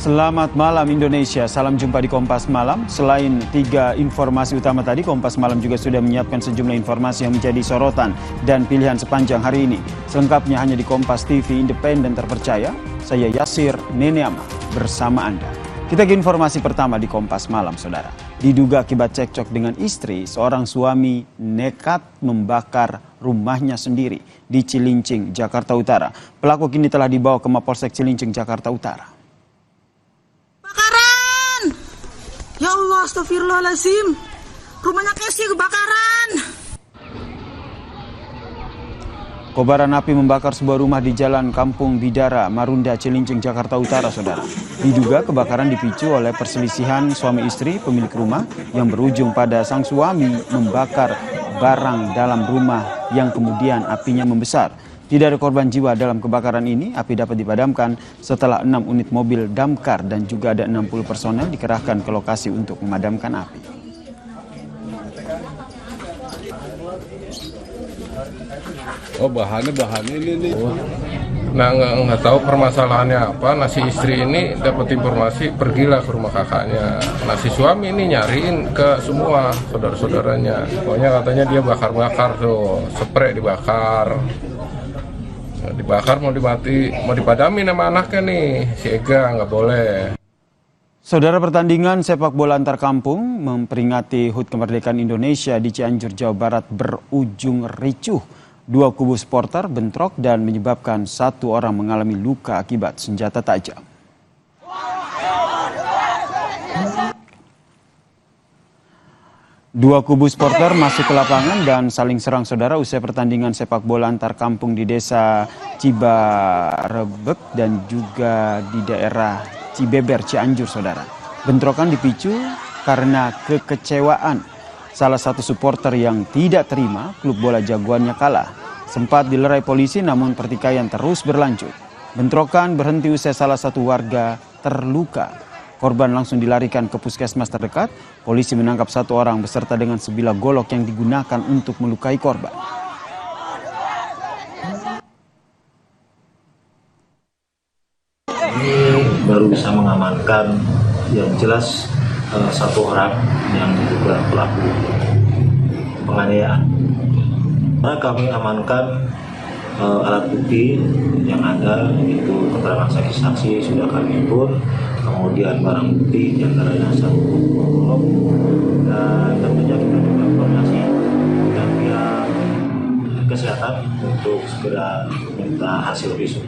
Selamat malam Indonesia, salam jumpa di Kompas Malam. Selain 3 informasi utama tadi, Kompas Malam juga sudah menyiapkan sejumlah informasi yang menjadi sorotan dan pilihan sepanjang hari ini. Selengkapnya hanya di Kompas TV independen terpercaya. Saya Yasir Neneama bersama Anda. Kita ke informasi pertama di Kompas Malam, saudara. Diduga akibat cekcok dengan istri, seorang suami nekat membakar rumahnya sendiri di Cilincing, Jakarta Utara. Pelaku kini telah dibawa ke Mapolsek Cilincing, Jakarta Utara. Ya Allah, astagfirullahaladzim. Rumahnya Kesi kebakaran. Kobaran api membakar sebuah rumah di Jalan Kampung Bidara, Marunda, Cilincing, Jakarta Utara, saudara. Diduga kebakaran dipicu oleh perselisihan suami istri pemilik rumah yang berujung pada sang suami membakar barang dalam rumah yang kemudian apinya membesar. Tidak ada korban jiwa dalam kebakaran ini. Api dapat dipadamkan setelah 6 unit mobil damkar dan juga ada 60 personel dikerahkan ke lokasi untuk memadamkan api. Oh, bahannya ini nih. Nah, nggak tahu permasalahannya apa. Nah, si istri ini dapat informasi pergilah ke rumah kakaknya. Nah, si suami ini nyariin ke semua saudara-saudaranya. Pokoknya katanya dia bakar-bakar tuh, spray dibakar. Dibakar mau dipadamin sama anaknya nih, si Ega nggak boleh. Saudara, pertandingan sepak bola antar kampung memperingati HUT kemerdekaan Indonesia di Cianjur, Jawa Barat berujung ricuh. 2 kubu supporter bentrok dan menyebabkan 1 orang mengalami luka akibat senjata tajam. Dua kubu supporter masuk ke lapangan dan saling serang, saudara, usai pertandingan sepak bola antar kampung di desa Cibarebek dan juga di daerah Cibeber, Cianjur, saudara. Bentrokan dipicu karena kekecewaan salah satu supporter yang tidak terima klub bola jagoannya kalah. Sempat dilerai polisi namun pertikaian terus berlanjut. Bentrokan berhenti usai salah satu warga terluka. Korban langsung dilarikan ke puskesmas terdekat. Polisi menangkap 1 orang beserta dengan sebilah golok yang digunakan untuk melukai korban. Ini baru bisa mengamankan yang jelas 1 orang yang diduga pelaku penganiayaan. Nah, kami amankan alat bukti yang ada, yaitu keterangan saksi-saksi sudah kami himpun, kemudian barang bukti diantaranya 1 golok, dan tentunya kita juga koordinasi dengan pihak kesehatan untuk segera meminta hasil visum.